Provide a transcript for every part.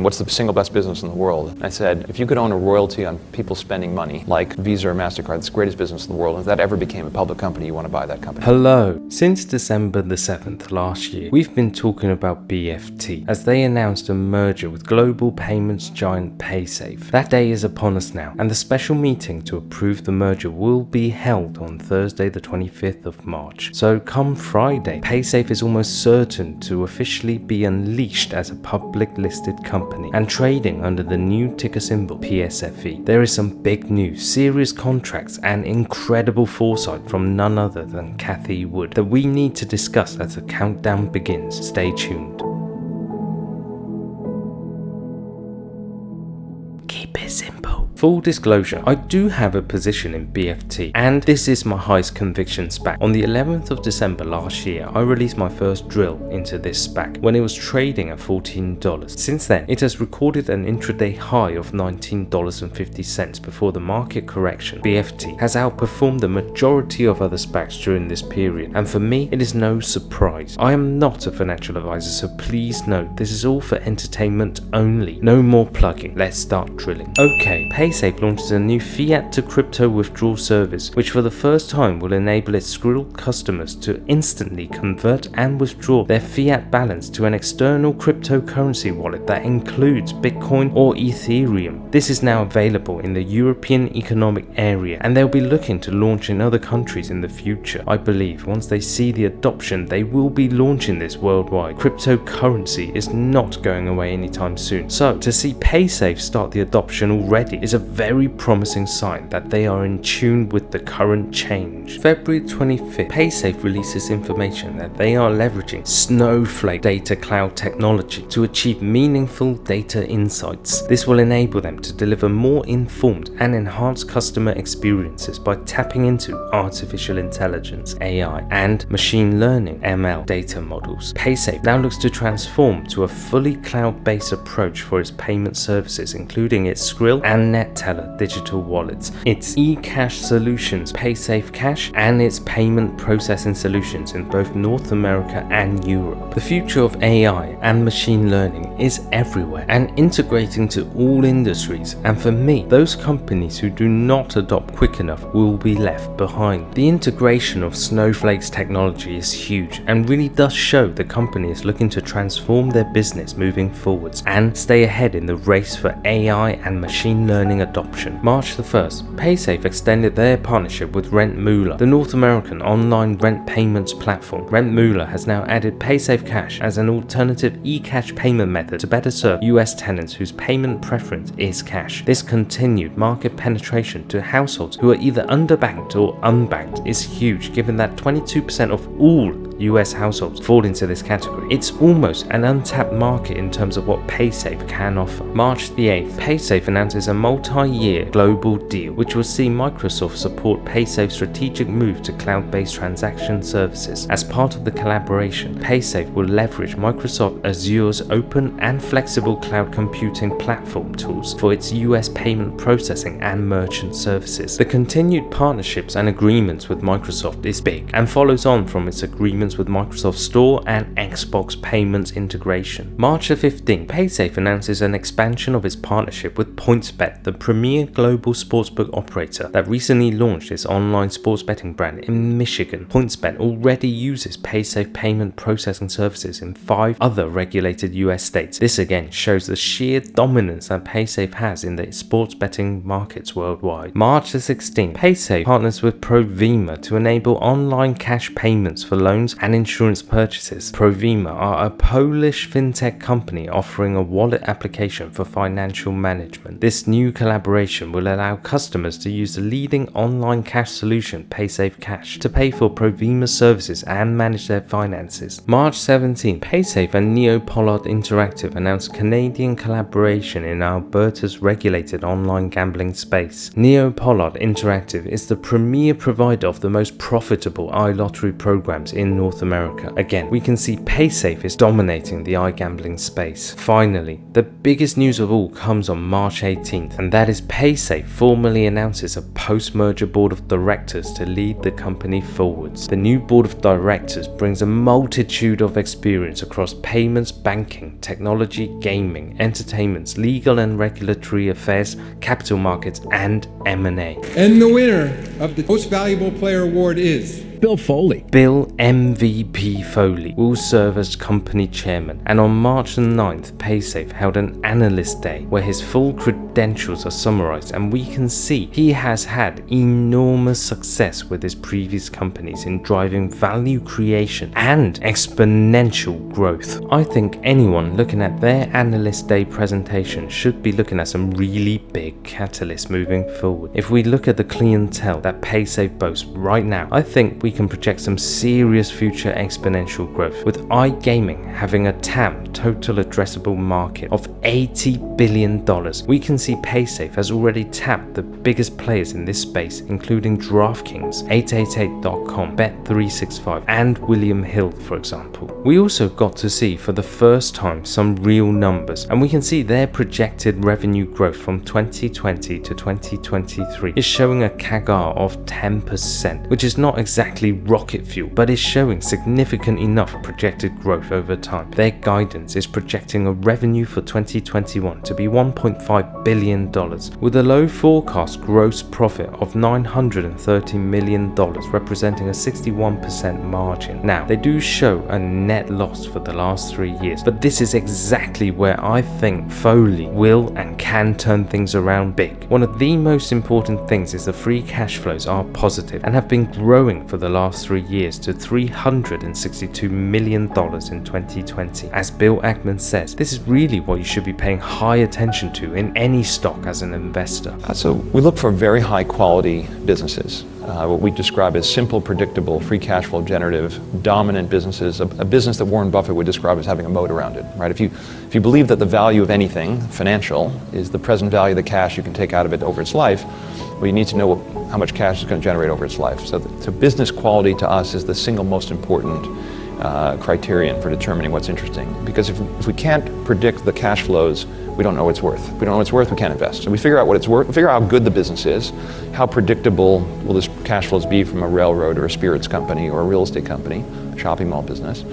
what's the single best business in the world? And I said, if you could own a royalty on people spending money, like Visa or MasterCard, it's the greatest business in the world. If that ever became a public company, you want to buy that company. Hello. Since December the 7th last year, we've been talking about BFT as they announced a merger with global payments giant Paysafe. That day is upon us now, and the special meeting to approve the merger will be held on Thursday the 25th of March. So come Friday, Paysafe is almost certain to officially be unleashed as a public listed company and trading under the new ticker symbol PSFE. There is some big news, serious contracts and incredible foresight from none other than Cathie Wood that we need to discuss as the countdown begins. Stay tuned. Keep it simple. Full disclosure, I do have a position in BFT and this is my highest conviction SPAC. On the 11th of December last year, I released my first drill into this SPAC when it was trading at $14. Since then, it has recorded an intraday high of $19.50 before the market correction. BFT has outperformed the majority of other SPACs during this period, and for me, it is no surprise. I am not a financial advisor, so please note this is all for entertainment only. No more plugging. Let's start drilling. Okay, Paysafe launches a new fiat to crypto withdrawal service, which for the first time will enable its Skrill customers to instantly convert and withdraw their fiat balance to an external cryptocurrency wallet that includes Bitcoin or Ethereum. This is now available in the European Economic Area, and they'll be looking to launch in other countries in the future. I believe once they see the adoption, they will be launching this worldwide. Cryptocurrency is not going away anytime soon. So to see Paysafe start the adoption already is a very promising sign that they are in tune with the current change. February 25th, Paysafe releases information that they are leveraging Snowflake data cloud technology to achieve meaningful data insights. This will enable them to deliver more informed and enhanced customer experiences by tapping into artificial intelligence, AI, and machine learning, ML, data models. Paysafe now looks to transform to a fully cloud-based approach for its payment services, including its Skrill and Neteller digital wallets, its eCash solutions, Paysafe Cash, and its payment processing solutions in both North America and Europe. The future of AI and machine learning is everywhere and integrating to all industries, and for me, those companies who do not adopt quick enough will be left behind. The integration of Snowflake's technology is huge and really does show the company is looking to transform their business moving forwards and stay ahead in the race for AI and machine learning adoption. March the 1st, Paysafe extended their partnership with Rentmooler, the North American online rent payments platform. Rentmooler has now added Paysafe Cash as an alternative eCash payment method to better serve US tenants whose payment preference is cash. This continued market penetration to households who are either underbanked or unbanked is huge, given that 22% of all US households fall into this category. It's almost an untapped market in terms of what Paysafe can offer. March the 8th, Paysafe announces a multi-year global deal which will see Microsoft support Paysafe's strategic move to cloud-based transaction services. As part of the collaboration, Paysafe will leverage Microsoft Azure's open and flexible cloud computing platform tools for its US payment processing and merchant services. The continued partnerships and agreements with Microsoft is big and follows on from its agreements with Microsoft Store and Xbox payments integration. March the 15th, Paysafe announces an expansion of its partnership with PointsBet, the premier global sportsbook operator that recently launched its online sports betting brand in Michigan. PointsBet already uses Paysafe payment processing services in 5 other regulated US states. This again shows the sheer dominance that Paysafe has in the sports betting markets worldwide. March the 16th, Paysafe partners with Provima to enable online cash payments for loans and insurance purchases. Provima are a Polish fintech company offering a wallet application for financial management. This new collaboration will allow customers to use the leading online cash solution, Paysafe Cash, to pay for Provima services and manage their finances. March 17th, Paysafe and NeoPollard Interactive announced Canadian collaboration in Alberta's regulated online gambling space. NeoPollard Interactive is the premier provider of the most profitable iLottery programs in North North America. Again, we can see Paysafe is dominating the iGambling space. Finally, the biggest news of all comes on March 18th, and that is Paysafe formally announces a post-merger board of directors to lead the company forwards. The new board of directors brings a multitude of experience across payments, banking, technology, gaming, entertainment, legal and regulatory affairs, capital markets, and M&A. And the winner of the Most Valuable Player Award is Bill Foley. Bill MVP Foley will serve as company chairman, and on March the 9th, Paysafe held an analyst day where his full credentials are summarized, and we can see he has had enormous success with his previous companies in driving value creation and exponential growth. I think anyone looking at their analyst day presentation should be looking at some really big catalysts moving forward. If we look at the clientele that Paysafe boasts right now, I think we can project some serious future exponential growth, with iGaming having a TAM, total addressable market, of $80 billion. We can see Paysafe has already tapped the biggest players in this space, including DraftKings, 888.com, Bet365, and William Hill, for example. We also got to see for the first time some real numbers, and we can see their projected revenue growth from 2020 to 2023 is showing a CAGR of 10%, which is not exactly rocket fuel, but is showing significant enough projected growth over time. Their guidance is projecting a revenue for 2021 to be $1.5 billion, with a low forecast gross profit of $930 million, representing a 61% margin. Now, they do show a net loss for the last 3 years, but this is exactly where I think Foley will and can turn things around big. One of the most important things is the free cash flows are positive and have been growing for the last 3 years to $362 million in 2020. As Bill Ackman says, this is really what you should be paying high attention to in any stock as an investor. So we look for very high quality businesses, what we describe as simple, predictable, free cash flow generative, dominant businesses, a business that Warren Buffett would describe as having a moat around it, right? If you believe that the value of anything financial is the present value of the cash you can take out of it over its life, well, you need to know how much cash it's going to generate over its life. So business quality to us is the single most important criterion for determining what's interesting. Because if we can't predict the cash flows, we don't know what it's worth. If we don't know what it's worth, we can't invest. So we figure out what it's worth, we figure out how good the business is, how predictable will this cash flows be from a railroad or a spirits company or a real estate company, a shopping mall business.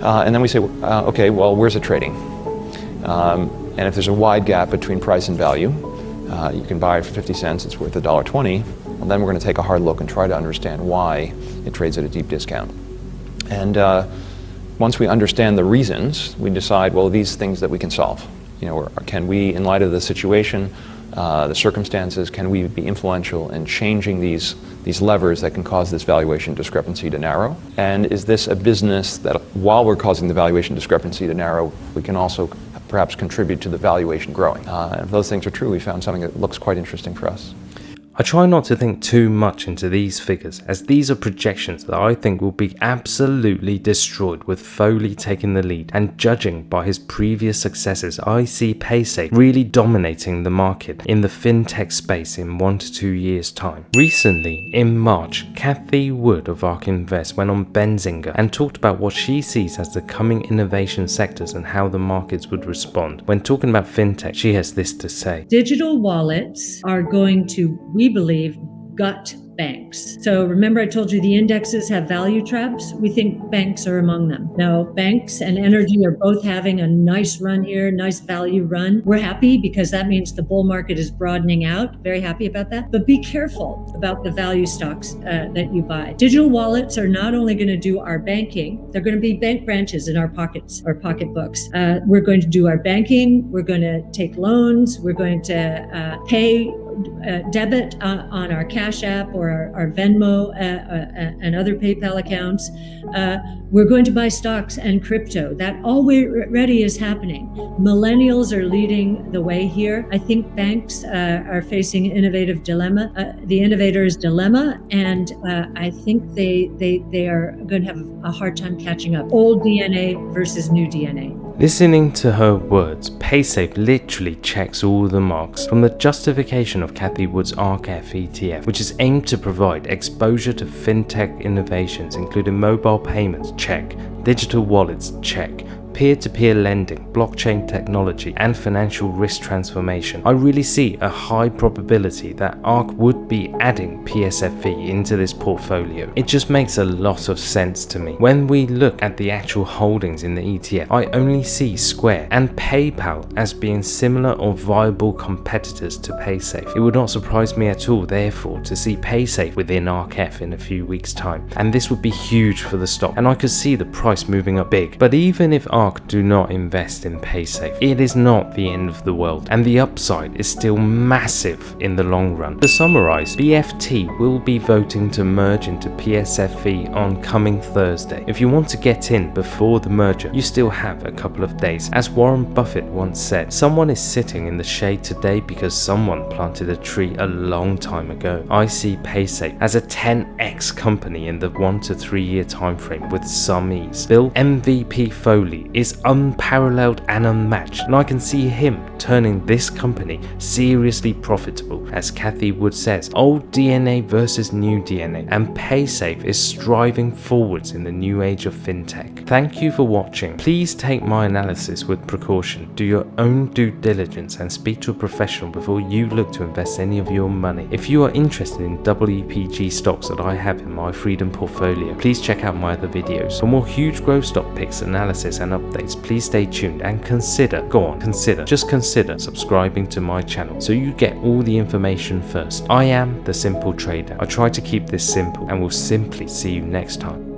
And then we say, okay, well, where's it trading? And if there's a wide gap between price and value, you can buy it for 50 cents, it's worth $1.20, well, then we're going to take a hard look and try to understand why it trades at a deep discount. And once we understand the reasons, we decide, well, these things that we can solve. You know, can we, in light of the situation, the circumstances, can we be influential in changing these levers that can cause this valuation discrepancy to narrow? And is this a business that, while we're causing the valuation discrepancy to narrow, we can also perhaps contribute to the valuation growing? And if those things are true, we found something that looks quite interesting for us. I try not to think too much into these figures, as these are projections that I think will be absolutely destroyed with Foley taking the lead, and judging by his previous successes, I see Paysafe really dominating the market in the fintech space in 1 to 2 years time. Recently, in March, Cathie Wood of Ark Invest went on Benzinga and talked about what she sees as the coming innovation sectors and how the markets would respond. When talking about fintech, she has this to say. Digital wallets are going to, we believe, gut banks. So remember I told you the indexes have value traps? We think banks are among them. Now, banks and energy are both having a nice run here, nice value run. We're happy because that means the bull market is broadening out. Very happy about that. But be careful about the value stocks that you buy. Digital wallets are not only going to do our banking, they're going to be bank branches in our pockets or pocketbooks. We're going to do our banking. We're going to take loans. We're going to pay debit on our Cash App or our Venmo and other PayPal accounts. We're going to buy stocks and crypto. That already is happening. Millennials are leading the way here. I think banks are facing innovative dilemma, the innovator's dilemma, and I think they are going to have a hard time catching up. Old DNA versus new DNA. Listening to her words, Paysafe literally checks all the marks, from the justification of Cathie Wood's Ark ETF, which is aimed to provide exposure to fintech innovations including mobile payments, check, digital wallets, check, peer-to-peer lending, blockchain technology, and financial risk transformation. I really see a high probability that Ark would be adding PSFE into this portfolio. It just makes a lot of sense to me. When we look at the actual holdings in the ETF, I only see Square and PayPal as being similar or viable competitors to Paysafe. It would not surprise me at all, therefore, to see Paysafe within ARKF in a few weeks' time, and this would be huge for the stock, and I could see the price moving up big. But even if Ark do not invest in Paysafe, it is not the end of the world, and the upside is still massive in the long run. To summarize, BFT will be voting to merge into PSFE on coming Thursday. If you want to get in before the merger, you still have a couple of days. As Warren Buffett once said, someone is sitting in the shade today because someone planted a tree a long time ago. I see Paysafe as a 10x company in the 1 to 3 year time frame with some ease. Bill MVP Foley is unparalleled and unmatched, and I can see him turning this company seriously profitable. As Cathie Wood says, old DNA versus new DNA, and Paysafe is striving forwards in the new age of fintech. Thank you for watching. Please take my analysis with precaution, do your own due diligence, and speak to a professional before you look to invest any of your money. If you are interested in WPG stocks that I have in my Freedom portfolio, please check out my other videos. For more huge growth stock picks, analysis, and updates, please stay tuned and just consider subscribing to my channel so you get all the information first. I am the Simple Trader. I try to keep this simple, and will simply see you next time.